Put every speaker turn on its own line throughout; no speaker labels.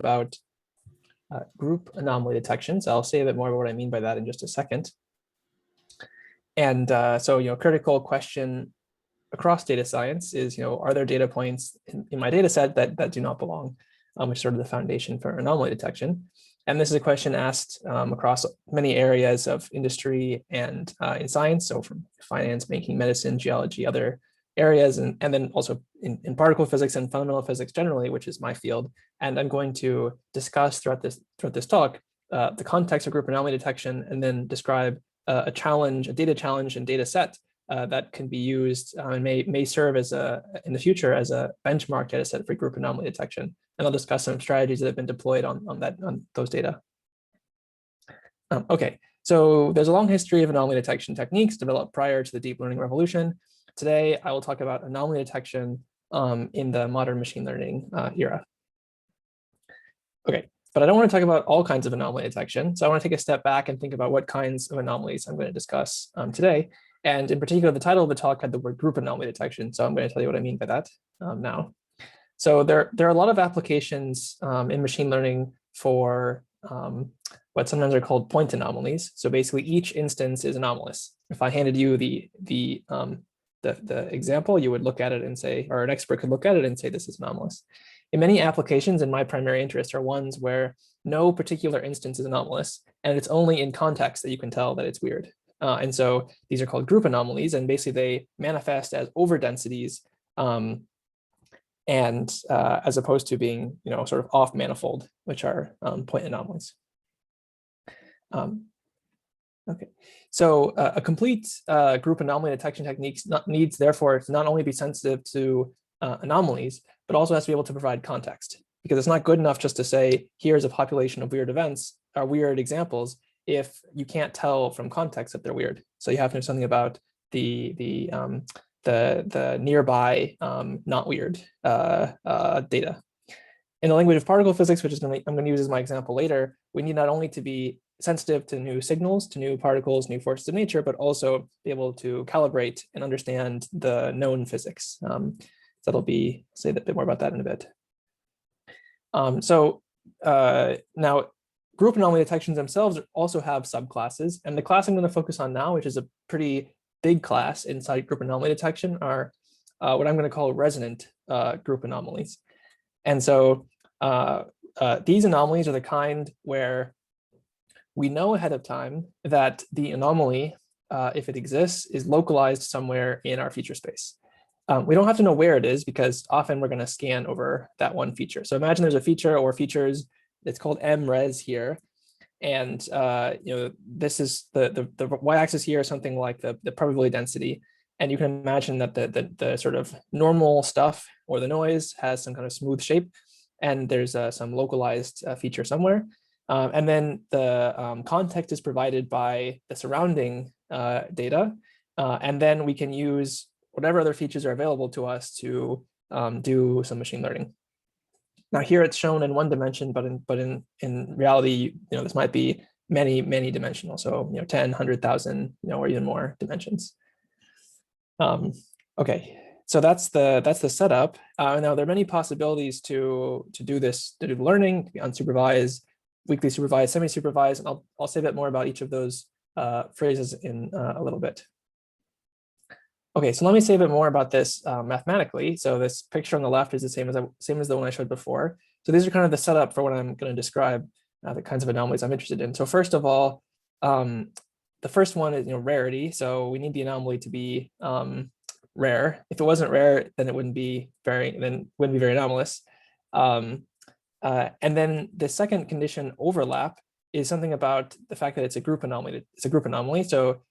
about group anomaly detection. So I'll say a bit more about what I mean by that in just a second. And so, critical question across data science is, are there data points in my data set that do not belong, which is sort of the foundation for anomaly detection. And this is a question asked across many areas of industry and in science, so from finance, banking, medicine, geology, other areas, and then also in particle physics and fundamental physics generally, which is my field. And I'm going to discuss throughout this talk the context of group anomaly detection, and then describe a data challenge and data set that can be used and may serve as in the future as a benchmark data set for group anomaly detection. And I'll discuss some strategies that have been deployed on those data. Okay, so there's a long history of anomaly detection techniques developed prior to the deep learning revolution. Today, I will talk about anomaly detection in the modern machine learning era. Okay, but I don't want to talk about all kinds of anomaly detection. So I want to take a step back and think about what kinds of anomalies I'm going to discuss today. And in particular, the title of the talk had the word group anomaly detection. So I'm going to tell you what I mean by that now. So there are a lot of applications in machine learning for what sometimes are called point anomalies. So basically, each instance is anomalous. If I handed you the example, you would look at it and say, or an expert could look at it and say, this is anomalous. In many applications, and my primary interest are ones where no particular instance is anomalous, and it's only in context that you can tell that it's weird. And so these are called group anomalies, and basically they manifest as overdensities, and as opposed to being, sort of off manifold, which are point anomalies. Okay, so a complete group anomaly detection technique needs, therefore, to not only be sensitive to anomalies, but also has to be able to provide context, because it's not good enough just to say, here's a population of weird events, or weird examples, if you can't tell from context that they're weird. So you have to know something about the nearby not weird data. In the language of particle physics, which I'm going to use as my example later, we need not only to be sensitive to new signals, to new particles, new forces of nature, but also be able to calibrate and understand the known physics. So I'll say a bit more about that in a bit. Now, group anomaly detections themselves also have subclasses, and the class I'm going to focus on now, which is a pretty big class inside group anomaly detection, are what I'm going to call resonant group anomalies. And so these anomalies are the kind where we know ahead of time that the anomaly, if it exists, is localized somewhere in our feature space. We don't have to know where it is, because often we're going to scan over that one feature. So imagine there's a feature or features that's called mres here. And this is the y-axis here is something like the probability density. And you can imagine that the sort of normal stuff or the noise has some kind of smooth shape, and there's some localized feature somewhere. And then the context is provided by the surrounding data. And then we can use whatever other features are available to us to do some machine learning. Now here it's shown in one dimension, but in reality, this might be many dimensional. So 10, 100,000, or even more dimensions. Okay, so that's the setup. Now there are many possibilities to do this, to do the learning, to be unsupervised, weakly supervised, semi-supervised, and I'll say a bit more about each of those phrases in a little bit. Okay, so let me say a bit more about this mathematically. So this picture on the left is the same as the one I showed before. So these are kind of the setup for what I'm going to describe, the kinds of anomalies I'm interested in. So first of all, the first one is rarity. So we need the anomaly to be rare. If it wasn't rare, then it wouldn't be very anomalous. And then the second condition, overlap, is something about the fact that it's a group anomaly. It's a group anomaly. So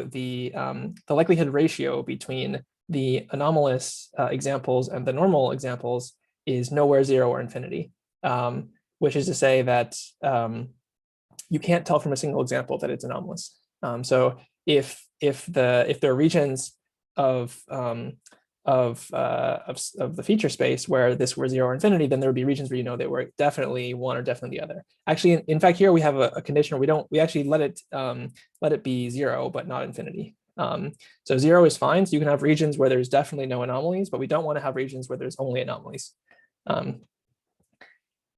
the likelihood ratio between the anomalous examples and the normal examples is nowhere 0 or infinity, which is to say that you can't tell from a single example that it's anomalous. So if there are regions of the feature space where this were 0 or infinity, then there would be regions where they were definitely one or definitely the other. Actually, in fact, here we have a condition where we actually let it be 0 but not infinity. So 0 is fine. So you can have regions where there's definitely no anomalies, but we don't want to have regions where there's only anomalies.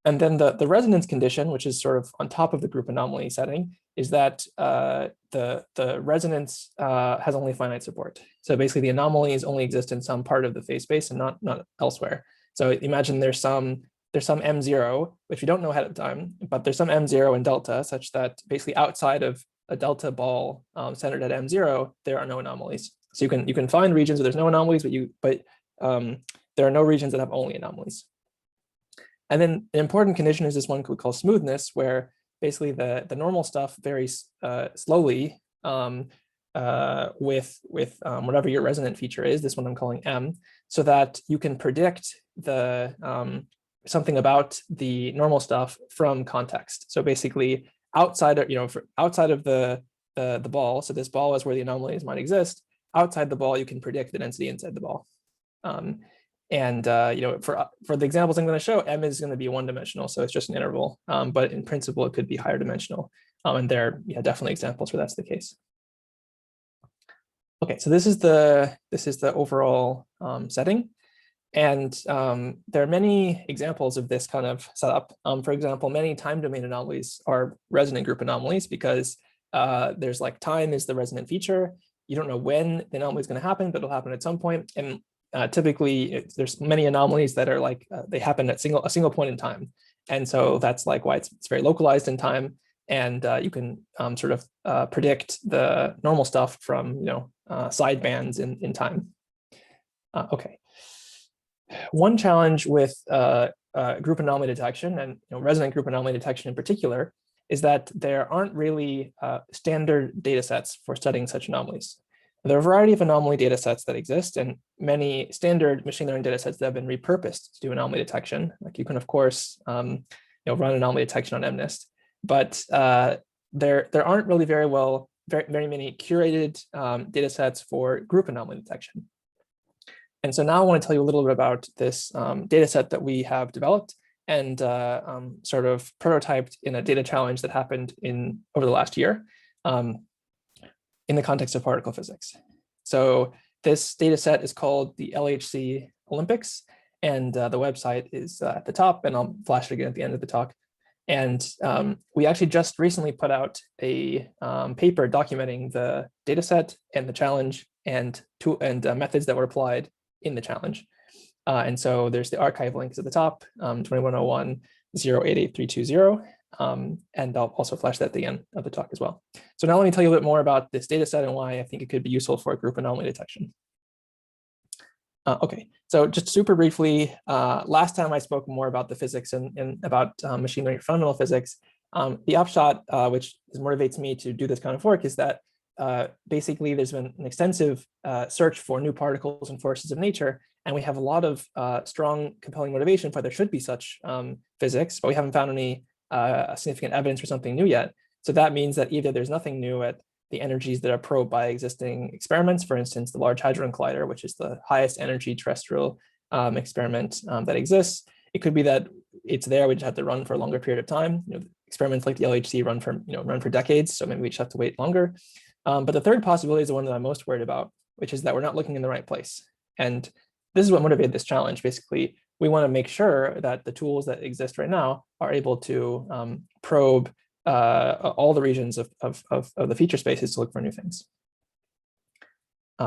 And then the resonance condition, which is sort of on top of the group anomaly setting, is that the resonance has only finite support. So basically the anomalies only exist in some part of the phase space and not elsewhere. So imagine there's some M0, which we don't know ahead of time, but there's some M0 in delta such that basically outside of a delta ball centered at M0, there are no anomalies. So you can find regions where there's no anomalies, but there are no regions that have only anomalies. And then an important condition is this one we call smoothness, where basically the normal stuff varies slowly with whatever your resonant feature is. This one I'm calling M, so that you can predict the something about the normal stuff from context. So basically, outside of the ball, so this ball is where the anomalies might exist. Outside the ball, you can predict the density inside the ball. For the examples I'm going to show, M is going to be one-dimensional, so it's just an interval. But in principle, it could be higher dimensional. And there are definitely examples where that's the case. Okay, so this is the overall setting. And there are many examples of this kind of setup. For example, many time domain anomalies are resonant group anomalies because there's like time is the resonant feature. You don't know when the anomaly is going to happen, but it'll happen at some point. And typically, there's many anomalies that are like they happen at a single point in time. And so that's like why it's very localized in time. And you can sort of predict the normal stuff from side bands in time. Okay. One challenge with group anomaly detection and resonant group anomaly detection in particular is that there aren't really standard data sets for studying such anomalies. There are a variety of anomaly data sets that exist, and many standard machine learning data sets that have been repurposed to do anomaly detection. Like you can, of course, run anomaly detection on MNIST, but there aren't really very many curated data sets for group anomaly detection. And so now I want to tell you a little bit about this data set that we have developed and sort of prototyped in a data challenge that happened over the last year in the context of particle physics. So this data set is called the LHC Olympics, and the website is at the top, and I'll flash it again at the end of the talk. And we actually just recently put out a paper documenting the data set and the challenge and methods that were applied in the challenge. And so there's the archive links at the top, 2101-088320. And I'll also flash that at the end of the talk as well. So now let me tell you a bit more about this data set and why I think it could be useful for group anomaly detection. Okay, so just super briefly, last time I spoke more about the physics and about machine learning fundamental physics. The upshot, which motivates me to do this kind of work, is that basically there's been an extensive search for new particles and forces of nature, and we have a lot of strong, compelling motivation for there should be such physics, but we haven't found any significant evidence for something new yet. So that means that either there's nothing new at the energies that are probed by existing experiments, for instance, the Large Hadron Collider, which is the highest energy terrestrial experiment that exists. It could be that it's there, we just have to run for a longer period of time. Experiments like the LHC run for decades, so maybe we just have to wait longer. But the third possibility is the one that I'm most worried about, which is that we're not looking in the right place. And this is what motivated this challenge. Basically, we want to make sure that the tools that exist right now are able to probe all the regions of the feature spaces to look for new things.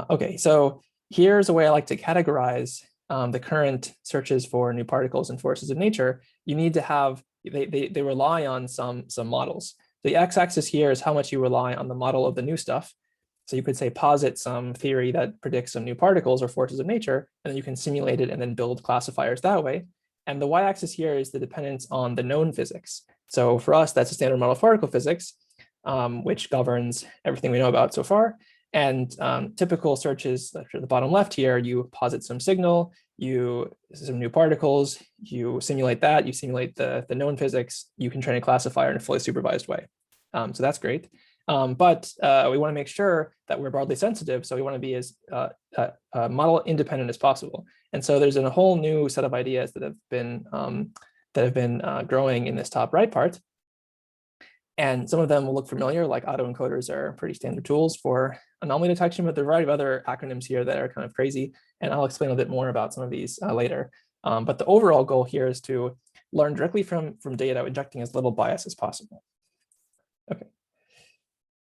Okay, so here's a way I like to categorize the current searches for new particles and forces of nature. You need to have, they rely on some models. The x-axis here is how much you rely on the model of the new stuff. So you could say posit some theory that predicts some new particles or forces of nature, and then you can simulate it and then build classifiers that way. And the y-axis here is the dependence on the known physics. So for us, that's a standard model of particle physics, which governs everything we know about so far. And typical searches, at the bottom left here, you posit some signal, some new particles, you simulate that, you simulate the known physics, you can train a classifier in a fully supervised way. So that's great. But we want to make sure that we're broadly sensitive, so we want to be as model independent as possible. And so there's a whole new set of ideas that have been growing in this top right part. And some of them will look familiar, like autoencoders are pretty standard tools for anomaly detection, but there are a variety of other acronyms here that are kind of crazy. And I'll explain a bit more about some of these later. But the overall goal here is to learn directly from data, injecting as little bias as possible. Okay.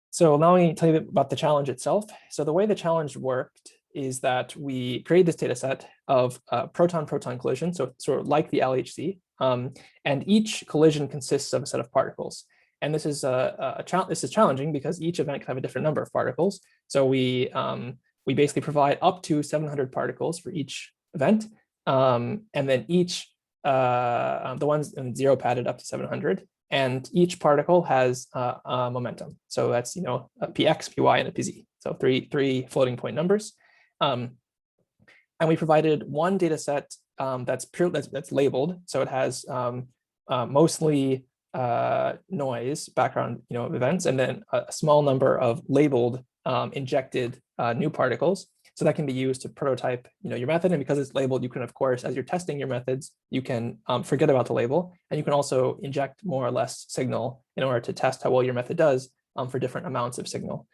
So now let me tell you about the challenge itself. So the way the challenge worked is that we create this data set of proton-proton collision, so sort of like the LHC, and each collision consists of a set of particles. And this is this is challenging because each event can have a different number of particles. So we basically provide up to 700 particles for each event, and then each the ones in 0 padded up to 700. And each particle has a momentum. So that's, a px, py, and a pz. So three floating point numbers. And we provided one data set that's labeled. So it has mostly noise, background events, and then a small number of labeled injected new particles. So that can be used to prototype, your method. And because it's labeled, you can, of course, as you're testing your methods, you can forget about the label, and you can also inject more or less signal in order to test how well your method does for different amounts of signal.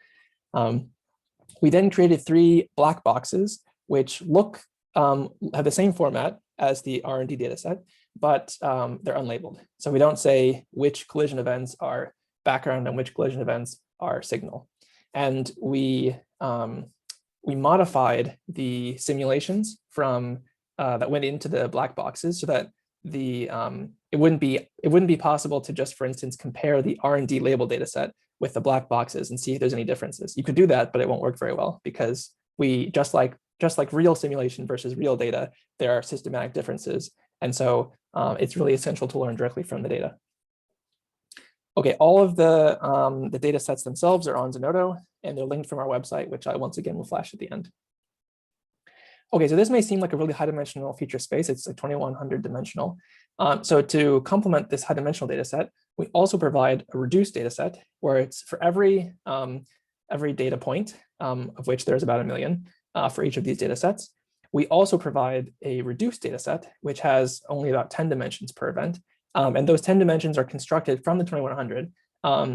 We then created 3 black boxes, which have the same format as the R&D dataset, but they're unlabeled. So we don't say which collision events are background and which collision events are signal. And we modified the simulations from that went into the black boxes so that it wouldn't be possible to just, for instance, compare the R&D label data set with the black boxes and see if there's any differences. You could do that, but it won't work very well because we just like real simulation versus real data, there are systematic differences. And so it's really essential to learn directly from the data. Okay, all of the data sets themselves are on Zenodo, and they're linked from our website, which I once again will flash at the end. Okay, so this may seem like a really high-dimensional feature space. It's like 2100 dimensional. So to complement this high-dimensional data set, we also provide a reduced data set where it's for every data point, of which there's about 1 million for each of these data sets. We also provide a reduced data set, which has only about 10 dimensions per event. And those 10 dimensions are constructed from the 2100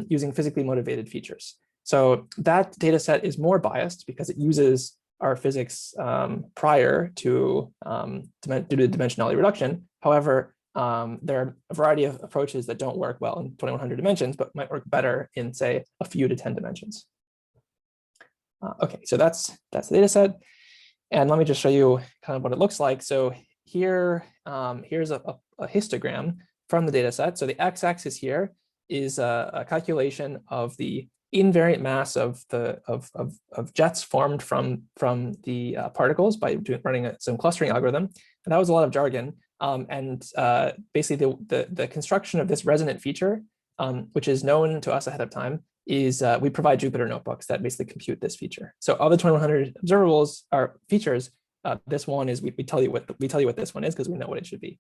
using physically motivated features. So that data set is more biased because it uses our physics prior to due to dimensionality reduction. However, there are a variety of approaches that don't work well in 2100 dimensions, but might work better in, say, a few to 10 dimensions. Okay, so that's the data set. And let me just show you kind of what it looks like. So here's a histogram from the data set. So the x-axis here is a calculation of the invariant mass of jets formed from the particles by running some clustering algorithm. And that was a lot of jargon. Basically the construction of this resonant feature, which is known to us ahead of time, is we provide Jupyter notebooks that basically compute this feature. So all the 2100 observables are features. This one is we tell you what this one is because we know what it should be.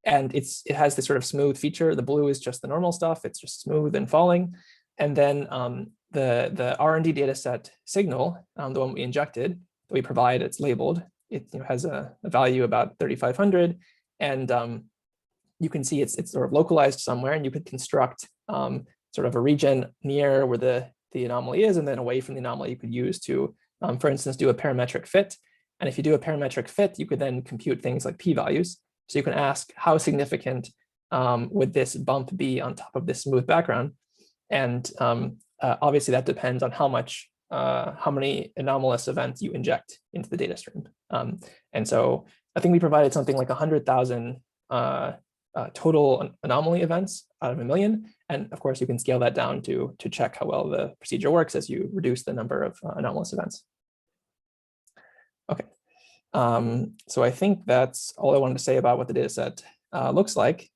And it has this sort of smooth feature. The blue is just the normal stuff. It's just smooth and falling. And then the R&D data set signal, the one we injected, that we provide, it's labeled. It has a value about 3500. And you can see it's sort of localized somewhere, and you could construct sort of a region near where the anomaly is, and then away from the anomaly you could use to, for instance, do a parametric fit. And if you do a parametric fit, you could then compute things like p-values. So you can ask how significant would this bump be on top of this smooth background? And obviously that depends on how many anomalous events you inject into the data stream. And so I think we provided something like 100,000 total anomaly events out of 1 million. And of course, you can scale that down to check how well the procedure works as you reduce the number of anomalous events. Okay. So I think that's all I wanted to say about what the data set looks like.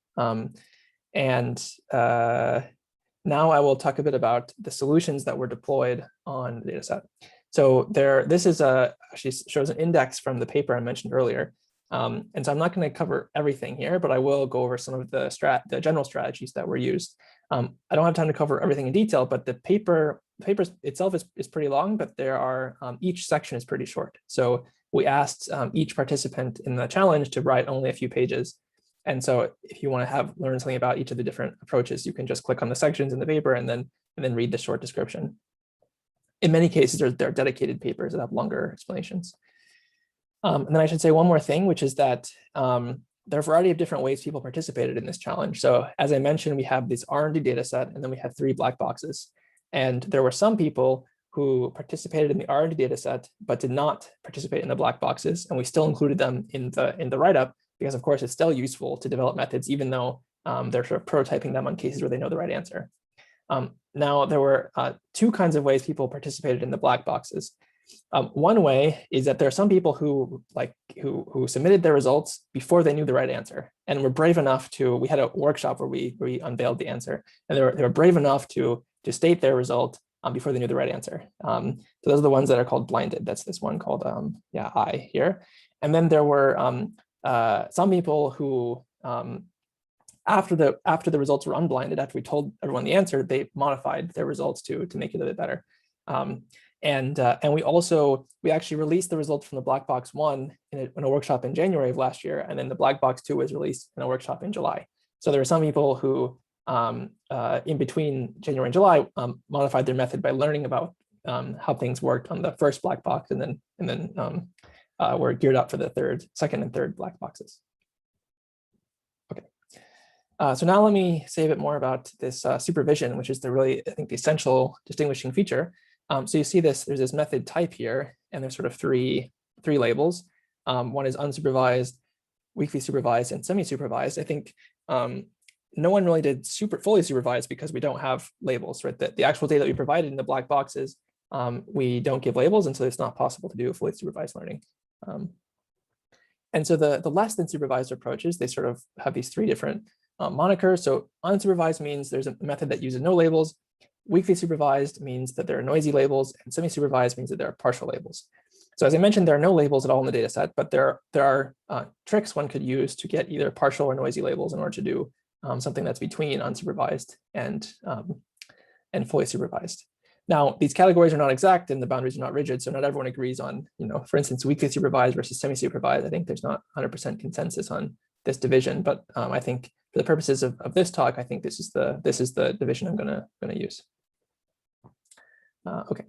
Now I will talk a bit about the solutions that were deployed on the data set. So this is actually shows an index from the paper I mentioned earlier. And so I'm not going to cover everything here, but I will go over some of the general strategies that were used. I don't have time to cover everything in detail, but the paper itself is pretty long, but there are each section is pretty short. So we asked each participant in the challenge to write only a few pages. And so if you want to learn something about each of the different approaches, you can just click on the sections in the paper and then read the short description. In many cases, there are dedicated papers that have longer explanations. And then I should say one more thing, which is that there are a variety of different ways people participated in this challenge. So as I mentioned, we have this R&D data set, and then we have 3 black boxes. And there were some people who participated in the R&D data set, but did not participate in the black boxes. And we still included them in the write-up, because of course it's still useful to develop methods, even though they're sort of prototyping them on cases where they know the right answer. Now, there were 2 kinds of ways people participated in the black boxes. One way is that there are some people who submitted their results before they knew the right answer, and were brave enough to. We had a workshop where we unveiled the answer, and they were brave enough to state their result before they knew the right answer. So those are the ones that are called blinded. That's this one called I here. And then there were some people who after the results were unblinded, after we told everyone the answer, they modified their results to make it a bit better. And we actually released the results from the black box 1 in a workshop in January of last year, and then the black box 2 was released in a workshop in July. So there were some people who in between January and July modified their method by learning about how things worked on the first black box, and then were geared up for the second and third black boxes. Okay. So now let me say a bit more about this supervision, which is I think, the essential distinguishing feature. So you see there's this method type here, and there's sort of three labels. One is unsupervised, weakly supervised, and semi-supervised. I think no one really did fully supervised because we don't have labels, right? The actual data that we provided in the black boxes, we don't give labels, and so it's not possible to do fully supervised learning. And so the less than supervised approaches, they sort of have these 3 different monikers. So unsupervised means there's a method that uses no labels. Weakly supervised means that there are noisy labels, and semi-supervised means that there are partial labels. So as I mentioned, there are no labels at all in the data set, but there are tricks one could use to get either partial or noisy labels in order to do something that's between unsupervised and fully supervised. Now, these categories are not exact and the boundaries are not rigid, so not everyone agrees on, for instance, weakly supervised versus semi-supervised. I think there's not 100% consensus on this division, but I think for the purposes of this talk, I think this is the division I'm gonna use. Okay.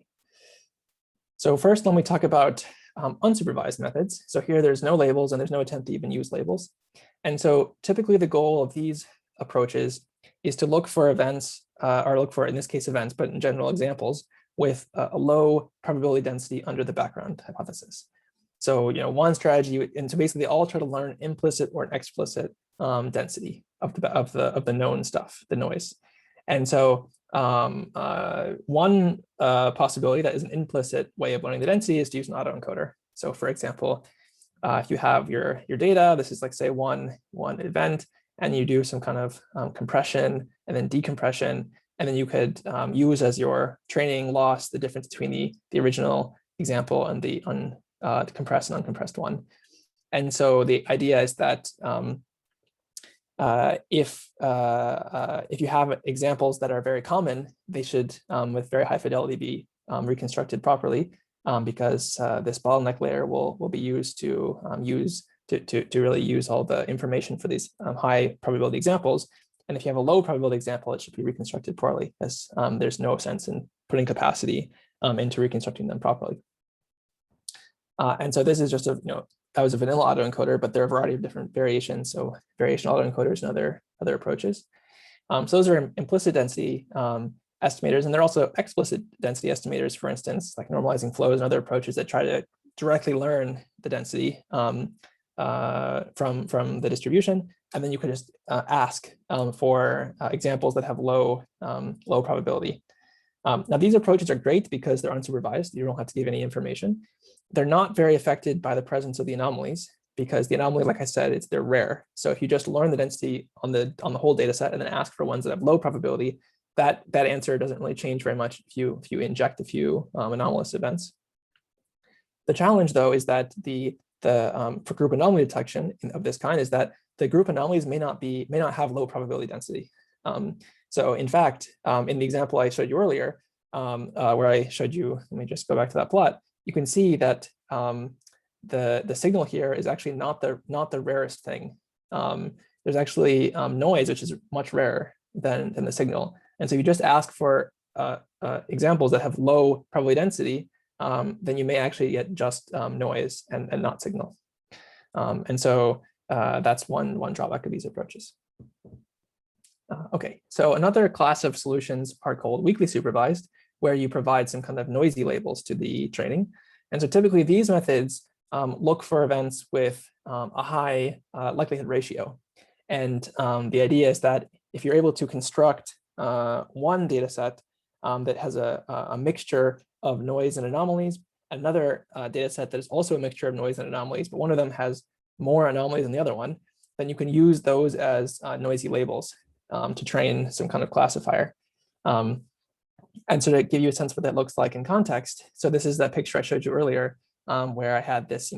So first, let me talk about unsupervised methods. So here there's no labels and there's no attempt to even use labels. And so typically the goal of these approaches is to look for events, or look for, in this case, events, but in general examples, with a low probability density under the background hypothesis. So, one strategy, and so basically they all try to learn implicit or an explicit density of the known stuff, the noise. And so one possibility that is an implicit way of learning the density is to use an autoencoder. So for example, if you have your data, this is like, say, one event, and you do some kind of compression and then decompression, and then you could use as your training loss the difference between the original example and the compressed and uncompressed one. And so the idea is that if you have examples that are very common, they should, with very high fidelity, be reconstructed properly, because this bottleneck layer will be used to really use all the information for these high probability examples. And if you have a low probability example, it should be reconstructed poorly, as there's no sense in putting capacity into reconstructing them properly. And so this is just that was a vanilla autoencoder, but there are a variety of different variations. So variation autoencoders and other approaches. So those are implicit density estimators, and they're also explicit density estimators, for instance, like normalizing flows and other approaches that try to directly learn the density from the distribution. And then you could just ask for examples that have low probability. Now, these approaches are great because they're unsupervised. You don't have to give any information. They're not very affected by the presence of the anomalies, because the anomaly, like I said, they're rare. So if you just learn the density on the whole data set and then ask for ones that have low probability, that answer doesn't really change very much if you inject a few anomalous events. The challenge, though, is that for group anomaly detection of this kind is that the group anomalies may not have low probability density. So in fact, in the example I showed you earlier, where I showed you, let me just go back to that plot, you can see that the signal here is actually not the rarest thing. There's actually noise, which is much rarer than the signal. And so if you just ask for examples that have low probability density, then you may actually get just noise and not signal. And so that's one drawback of these approaches. Okay, so another class of solutions are called weakly supervised, where you provide some kind of noisy labels to the training. And so typically these methods look for events with a high likelihood ratio. And the idea is that if you're able to construct one data set that has a mixture of noise and anomalies, another data set that is also a mixture of noise and anomalies, but one of them has more anomalies than the other one, then you can use those as noisy labels to train some kind of classifier. And so to give you a sense of what that looks like in context, so this is that picture I showed you earlier, where I had this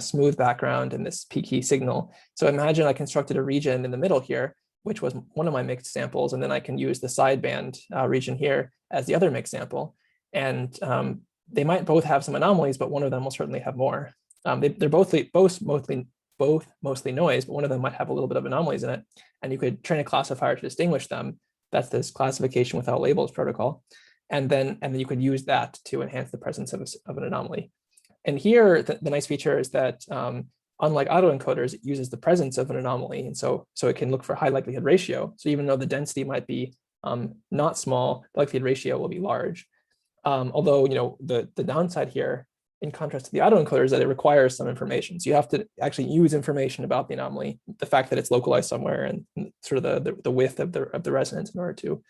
smooth background and this peaky signal. So imagine I constructed a region in the middle here, which was one of my mixed samples, and then I can use the sideband region here as the other mixed sample. And they might both have some anomalies, but one of them will certainly have more. They're both mostly noise, but one of them might have a little bit of anomalies in it. And you could train a classifier to distinguish them. That's this classification without labels protocol. And then you could use that to enhance the presence of an anomaly. And here, the nice feature is that unlike autoencoders, it uses the presence of an anomaly. And so it can look for high likelihood ratio. So even though the density might be not small, the likelihood ratio will be large. Although, the downside here, in contrast to the autoencoder, is that it requires some information. So you have to actually use information about the anomaly, the fact that it's localized somewhere, and sort of the width of the resonance in order to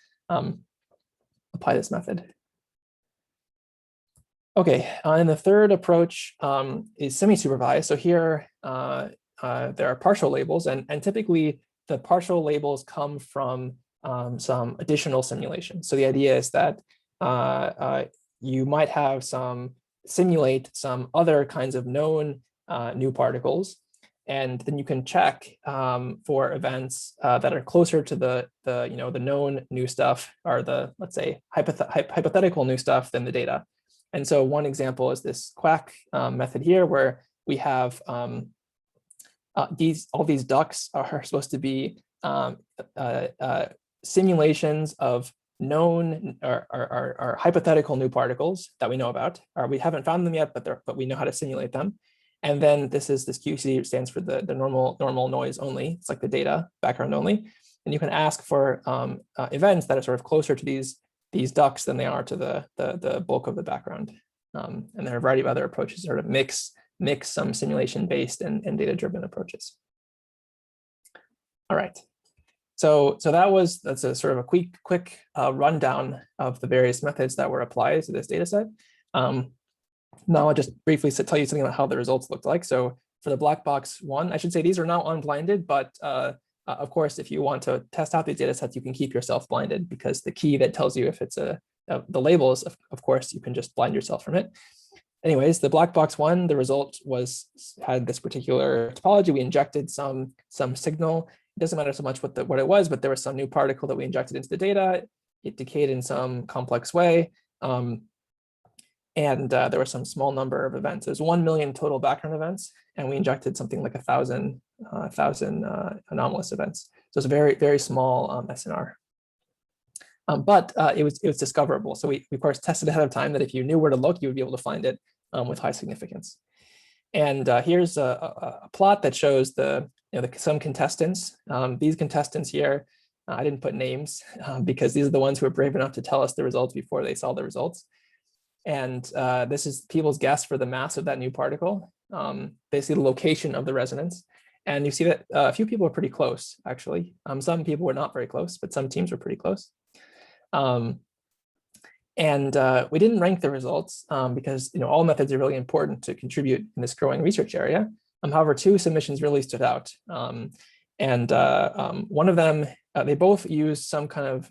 apply this method. Okay, and the third approach is semi-supervised. So here there are partial labels, and typically the partial labels come from some additional simulation. So the idea is that you might have simulate some other kinds of known new particles, and then you can check for events that are closer to the known new stuff, or the, let's say, hypothetical new stuff than the data. And so one example is this quack method here, where we have all these ducks are supposed to be simulations of known or hypothetical new particles that we know about, or we haven't found them yet, but we know how to simulate them. And then this QC stands for the normal noise only. It's like the data background only. And you can ask for events that are sort of closer to these ducks than they are to the bulk of the background. And there are a variety of other approaches, sort of mix some simulation-based and data-driven approaches. All right. So that's a sort of a quick rundown of the various methods that were applied to this data set. Now I'll just briefly tell you something about how the results looked like. So for the black box one, I should say these are now unblinded, but of course, if you want to test out these data sets, you can keep yourself blinded, because the key that tells you if it's the labels, of course, you can just blind yourself from it. Anyways, the black box one, the result had this particular topology. We injected some signal. It doesn't matter so much what it was, but there was some new particle that we injected into the data. It decayed in some complex way. And there was some small number of events. There's 1 million total background events, and we injected something like 1,000 anomalous events. So it's a very, very small SNR. But it was discoverable. So we of course tested ahead of time that if you knew where to look, you would be able to find it with high significance. And here's a plot that shows some contestants. These contestants here, I didn't put names because these are the ones who are brave enough to tell us the results before they saw the results. And this is people's guess for the mass of that new particle, basically the location of the resonance. And you see that a few people are pretty close, actually. Some people were not very close, but some teams were pretty close. And we didn't rank the results because all methods are really important to contribute in this growing research area. However, two submissions really stood out. One of them, they both used some kind of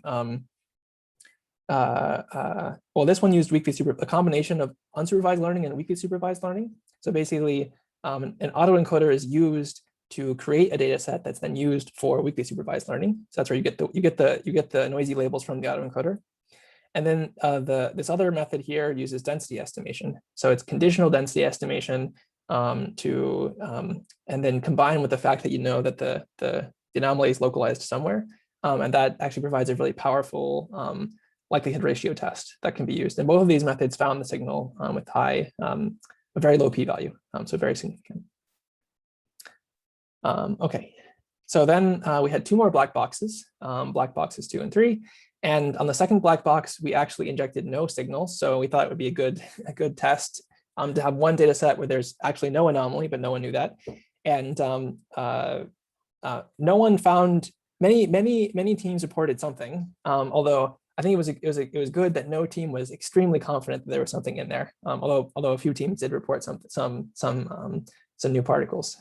well, this one used a combination of unsupervised learning and weakly supervised learning. So basically, an autoencoder is used to create a data set that's then used for weakly supervised learning. So that's where you get the noisy labels from the autoencoder. And then this other method here uses density estimation. So it's conditional density estimation and then combined with the fact that that the anomaly is localized somewhere, and that actually provides a really powerful likelihood ratio test that can be used. And both of these methods found the signal with a very low p-value, so very significant. Okay, so then we had two more black boxes, black boxes 2 and 3. And on the second black box, we actually injected no signals. So we thought it would be a good test to have one data set where there's actually no anomaly, but no one knew that. And no one found, many teams reported something, although I think it was good that no team was extremely confident that there was something in there. Although a few teams did report some new particles.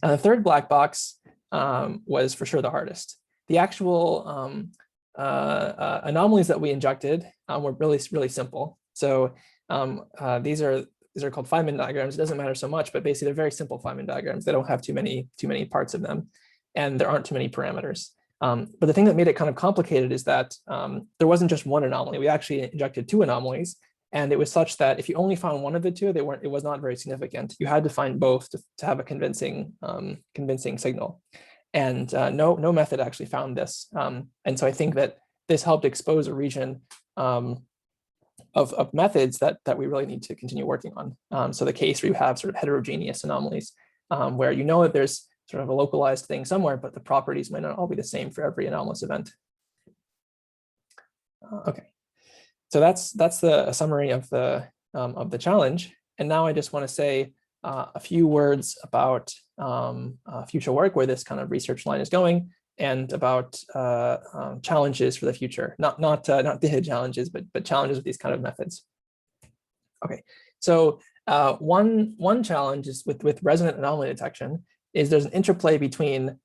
And the third black box was for sure the hardest. The actual anomalies that we injected were really simple. So these are called Feynman diagrams. It doesn't matter so much, but basically they're very simple Feynman diagrams. They don't have too many parts of them, and there aren't too many parameters. But the thing that made it kind of complicated is that there wasn't just one anomaly. We actually injected two anomalies, and it was such that if you only found one of the two, it was not very significant. You had to find both to have a convincing signal. And no method actually found this. And so I think that this helped expose a region of methods that we really need to continue working on. So the case where you have sort of heterogeneous anomalies, where you know that there's sort of a localized thing somewhere, but the properties might not all be the same for every anomalous event. Okay, so that's a summary of the challenge. And now I just want to say a few words about future work, where this kind of research line is going, and about challenges for the future. Not data challenges, but challenges with these kind of methods. Okay, so one challenge is with resonant anomaly detection is there's an interplay between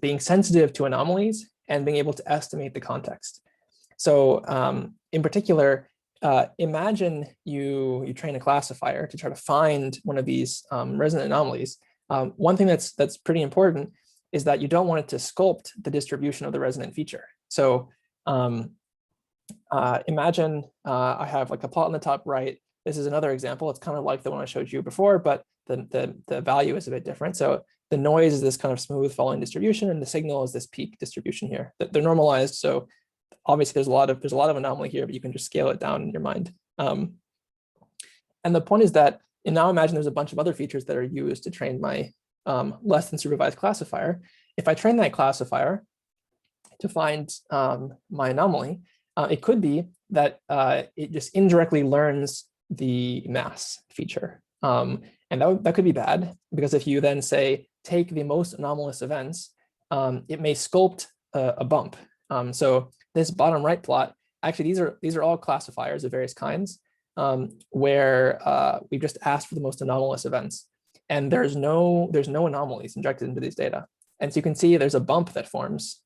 being sensitive to anomalies and being able to estimate the context. So in particular, imagine you train a classifier to try to find one of these resonant anomalies. One thing that's pretty important is that you don't want it to sculpt the distribution of the resonant feature. So imagine I have like a plot on the top right. This is another example. It's kind of like the one I showed you before, but the value is a bit different. So the noise is this kind of smooth falling distribution, and the signal is this peak distribution here. They're normalized, so obviously there's a lot of anomaly here, but you can just scale it down in your mind. And the point is that, and now imagine there's a bunch of other features that are used to train my less than supervised classifier. If I train that classifier to find my anomaly, it could be that it just indirectly learns the mass feature. And that could be bad, because if you then say, take the most anomalous events, it may sculpt a bump. So this bottom right plot, actually these are all classifiers of various kinds, where we've just asked for the most anomalous events, and there's no anomalies injected into these data. And so you can see there's a bump that forms,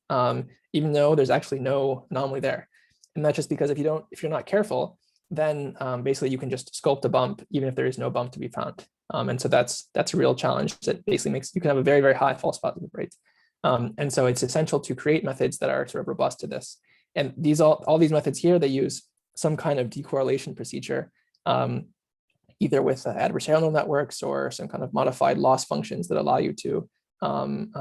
even though there's actually no anomaly there. And that's just because if you're not careful, then basically you can just sculpt a bump even if there is no bump to be found. And so that's a real challenge that basically makes you can have a very, very high false positive rate. And so it's essential to create methods that are sort of robust to this. And all these methods here, they use some kind of decorrelation procedure, either with adversarial networks or some kind of modified loss functions that allow you to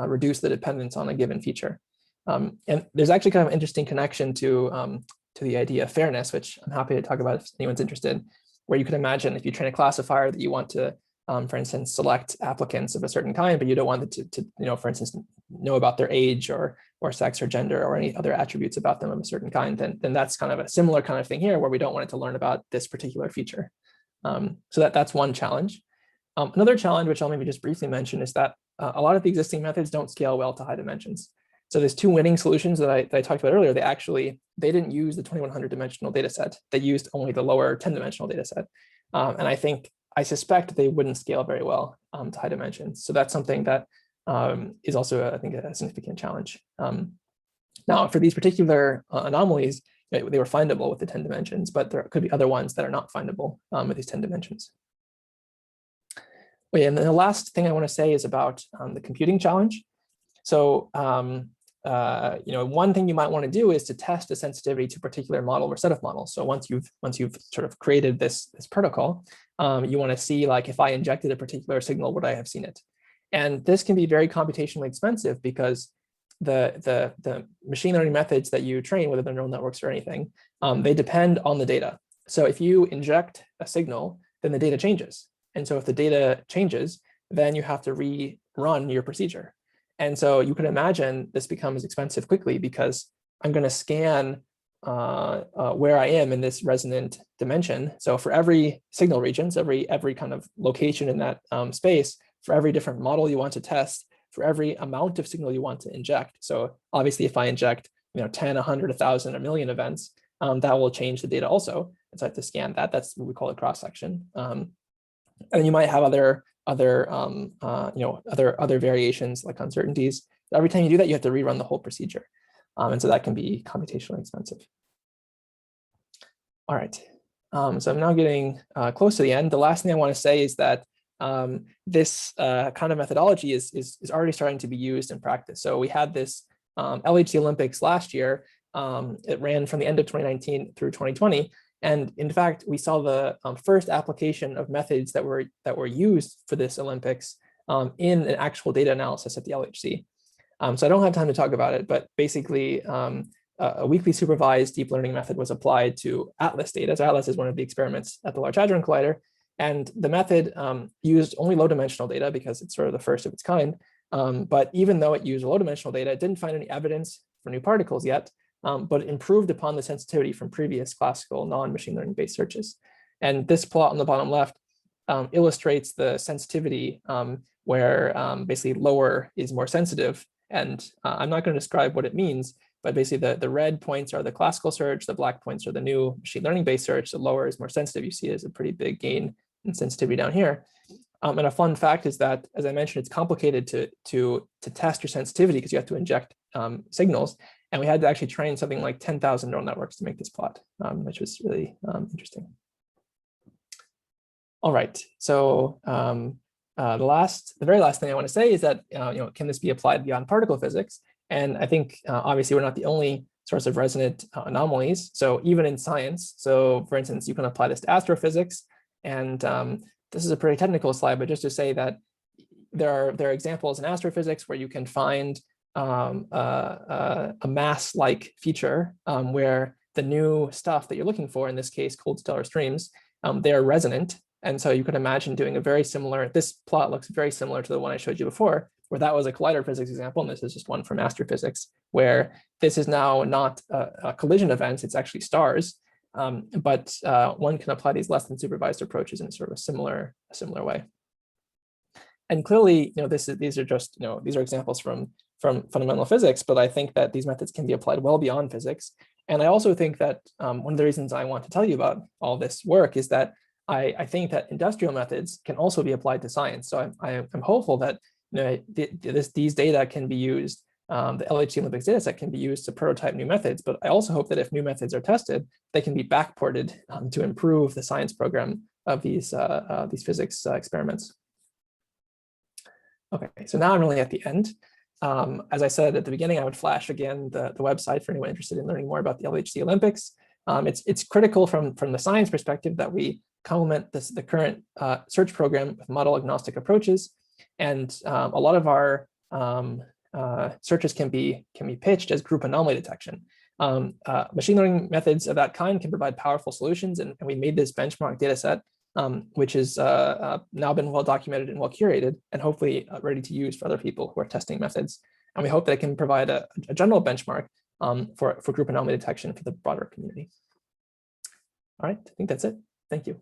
reduce the dependence on a given feature. And there's actually kind of an interesting connection to the idea of fairness, which I'm happy to talk about if anyone's interested, where you could imagine if you train a classifier that you want to, for instance, select applicants of a certain kind, but you don't want it to for instance, know about their age or sex or gender or any other attributes about them of a certain kind, then that's kind of a similar kind of thing here, where we don't want it to learn about this particular feature. So that's one challenge. Another challenge, which I'll maybe just briefly mention, is that a lot of the existing methods don't scale well to high dimensions. So there's two winning solutions that I talked about earlier. They didn't use the 2100 dimensional data set. They used only the lower 10 dimensional data set. And I suspect they wouldn't scale very well to high dimensions. So that's something that is also, I think, a significant challenge. Now, for these particular anomalies, they were findable with the 10 dimensions, but there could be other ones that are not findable with these 10 dimensions. And then the last thing I want to say is about the computing challenge. So, one thing you might want to do is to test the sensitivity to a particular model or set of models. So once you've sort of created this protocol, you want to see, like, if I injected a particular signal, would I have seen it? And this can be very computationally expensive, because the machine learning methods that you train, whether they're neural networks or anything, they depend on the data. So if you inject a signal, then the data changes. And so if the data changes, then you have to rerun your procedure. And so you can imagine this becomes expensive quickly because I'm going to scan where I am in this resonant dimension. So for every signal regions, every kind of location in that space, for every different model you want to test, for every amount of signal you want to inject. So obviously, if I inject 10, 100, 1,000, a million events, that will change the data also. And so I have to scan that. That's what we call a cross section. And you might have other variations like uncertainties. Every time you do that, you have to rerun the whole procedure. And so that can be computationally expensive. All right. So I'm now getting close to the end. The last thing I want to say is that this kind of methodology is already starting to be used in practice. So we had this LHC Olympics last year. It ran from the end of 2019 through 2020. And in fact, we saw the first application of methods that were used for this Olympics in an actual data analysis at the LHC. So I don't have time to talk about it, but basically a weekly supervised deep learning method was applied to ATLAS data. So ATLAS is one of the experiments at the Large Hadron Collider. And the method used only low dimensional data because it's sort of the first of its kind. But even though it used low dimensional data, it didn't find any evidence for new particles yet, but it improved upon the sensitivity from previous classical non-machine learning based searches. And this plot on the bottom left illustrates the sensitivity where basically lower is more sensitive. And I'm not going to describe what it means, but basically the red points are the classical search, the black points are the new machine learning based search. The lower is more sensitive. You see it as a pretty big gain in sensitivity down here. And a fun fact is that, as I mentioned, it's complicated to test your sensitivity because you have to inject signals. And we had to actually train something like 10,000 neural networks to make this plot, which was really interesting. All right, so the very last thing I want to say is that can this be applied beyond particle physics? And I think obviously we're not the only source of resonant anomalies. So even in science, so for instance, you can apply this to astrophysics. And this is a pretty technical slide, but just to say that there are examples in astrophysics where you can find a mass-like feature where the new stuff that you're looking for, in this case, cold stellar streams, they are resonant. And so you could imagine doing a very similar, this plot looks very similar to the one I showed you before, where that was a collider physics example. And this is just one from astrophysics, where this is now not a collision events, it's actually stars. But one can apply these less than supervised approaches in sort of a similar way. And clearly, these are just, these are examples from fundamental physics, but I think that these methods can be applied well beyond physics. And I also think that one of the reasons I want to tell you about all this work is that I think that industrial methods can also be applied to science. So I'm hopeful that these data can be used, the LHC Olympics dataset can be used to prototype new methods, but I also hope that if new methods are tested, they can be backported to improve the science program of these physics experiments. Okay, so now I'm really at the end. As I said at the beginning, I would flash again the website for anyone interested in learning more about the LHC Olympics. It's critical from the science perspective that we complement the current search program with model agnostic approaches. And a lot of our searches can be pitched as group anomaly detection. Machine learning methods of that kind can provide powerful solutions, and we made this benchmark data set, which has now been well documented and well curated, and hopefully ready to use for other people who are testing methods. And we hope that it can provide a general benchmark for group anomaly detection for the broader community. All right, I think that's it. Thank you.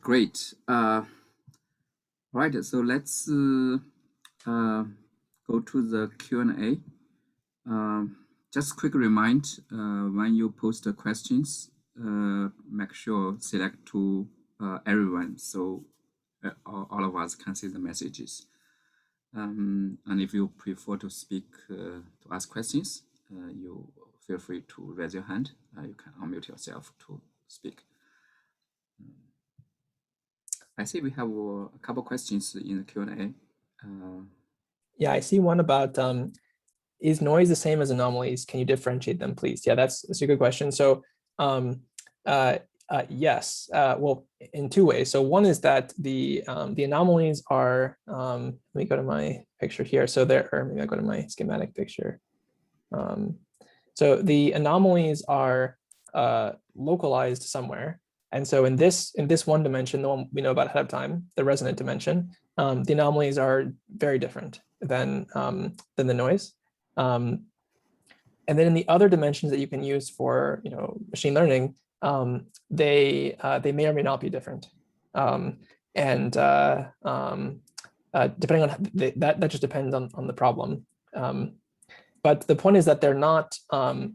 Great. Right, so let's go to the Q&A. Just quick remind, when you post the questions, make sure select to everyone, so all of us can see the messages. And if you prefer to speak, to ask questions, you feel free to raise your hand. You can unmute yourself to speak. I see we have a couple questions in the Q&A.
Yeah, I see one about, is noise the same as anomalies? Can you differentiate them, please? Yeah, that's a good question. So Yes, well, in two ways. So one is that the anomalies are, let me go to my picture here. So there, or maybe I'll go to my schematic picture. So the anomalies are localized somewhere. And so in this one dimension, the one we know about ahead of time, the resonant dimension, the anomalies are very different than the noise. And then in the other dimensions that you can use for machine learning, they may or may not be different. Depending on that just depends on the problem. But the point is that they're not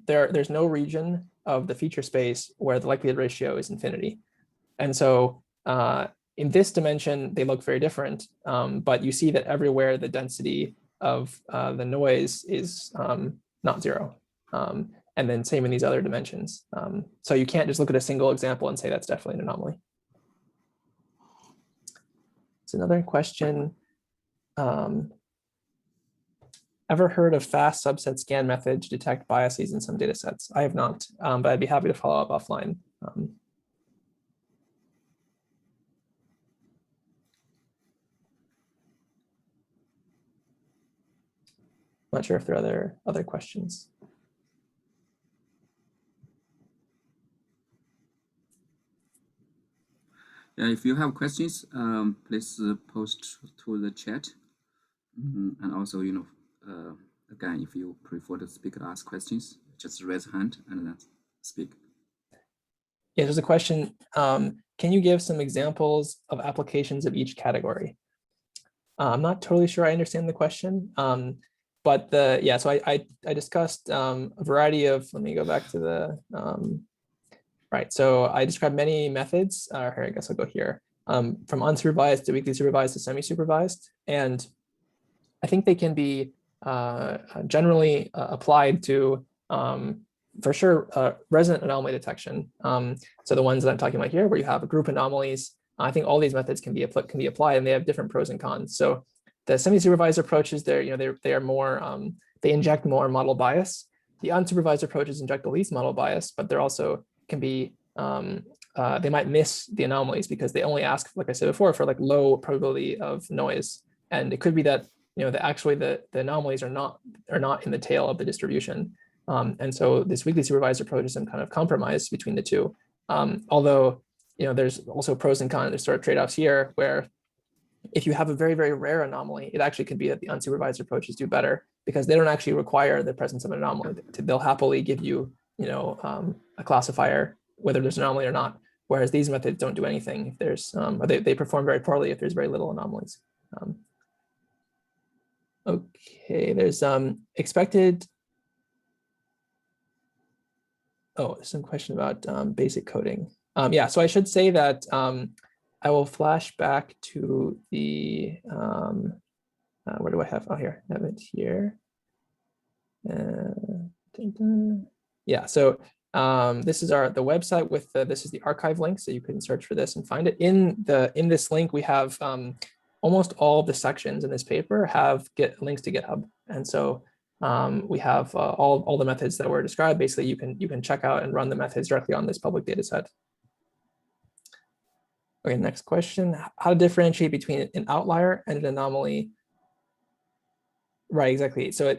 there's no region of the feature space where the likelihood ratio is infinity. And so in this dimension, they look very different, but you see that everywhere the density of the noise is not zero. And then same in these other dimensions. So you can't just look at a single example and say that's definitely an anomaly. It's another question. Ever heard of fast subset scan method to detect biases in some data sets? I have not, but I'd be happy to follow up offline. Not sure if there are other questions.
Yeah, if you have questions, please post to the chat. And also, again, if you prefer the speaker to ask questions, just raise a hand and then speak.
Yeah, there's a question. Can you give some examples of applications of each category? I'm not totally sure I understand the question. But so I discussed a variety of, let me go back to the, right. So I described many methods, here, I guess I'll go here, from unsupervised to weakly supervised to semi-supervised. And I think they can be generally applied to, for sure, resonant anomaly detection. So the ones that I'm talking about here, where you have group anomalies, I think all these methods can be applied, and they have different pros and cons. So the semi-supervised approaches, they are more, they inject more model bias. The unsupervised approaches inject the least model bias, but they're also can be they might miss the anomalies because they only ask, like I said before, for like low probability of noise, and it could be that actually the anomalies are not in the tail of the distribution. And so this weakly supervised approach is some kind of compromise between the two. Although there's also pros and cons. There's sort of trade-offs here where if you have a very, very rare anomaly, it actually could be that the unsupervised approaches do better because they don't actually require the presence of an anomaly. They'll happily give you, a classifier, whether there's an anomaly or not. Whereas these methods don't do anything if there's, or they perform very poorly if there's very little anomalies. Okay, there's expected. Oh, there's some question about basic coding. Yeah, so I should say that I will flash back to the, where do I have? Oh, here, I have it here. Yeah, so this is the website with this is the archive link, so you can search for this and find it. In this link, we have almost all of the sections in this paper have links to GitHub, and so we have all the methods that were described. Basically, you can check out and run the methods directly on this public data set. Okay, next question: how to differentiate between an outlier and an anomaly? Right, exactly. So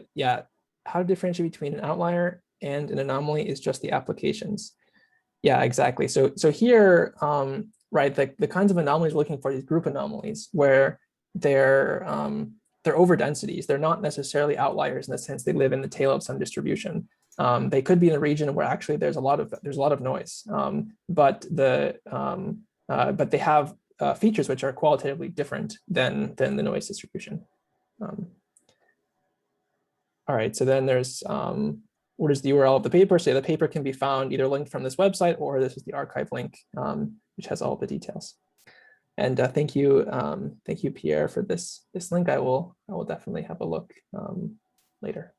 how to differentiate between an outlier and an anomaly is just the applications. Yeah, exactly. So here, right, the kinds of anomalies we're looking for, these group anomalies, where they're overdensities. They're not necessarily outliers in the sense they live in the tail of some distribution. They could be in a region where actually there's a lot of noise, but they have features which are qualitatively different than the noise distribution. All right, so then there's what is the URL of the paper? So the paper can be found either linked from this website or this is the archive link, which has all the details. And thank you, Pierre, for this link. I will definitely have a look later.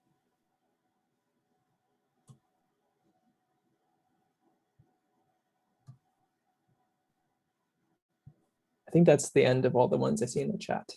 I think that's the end of all the ones I see in the chat.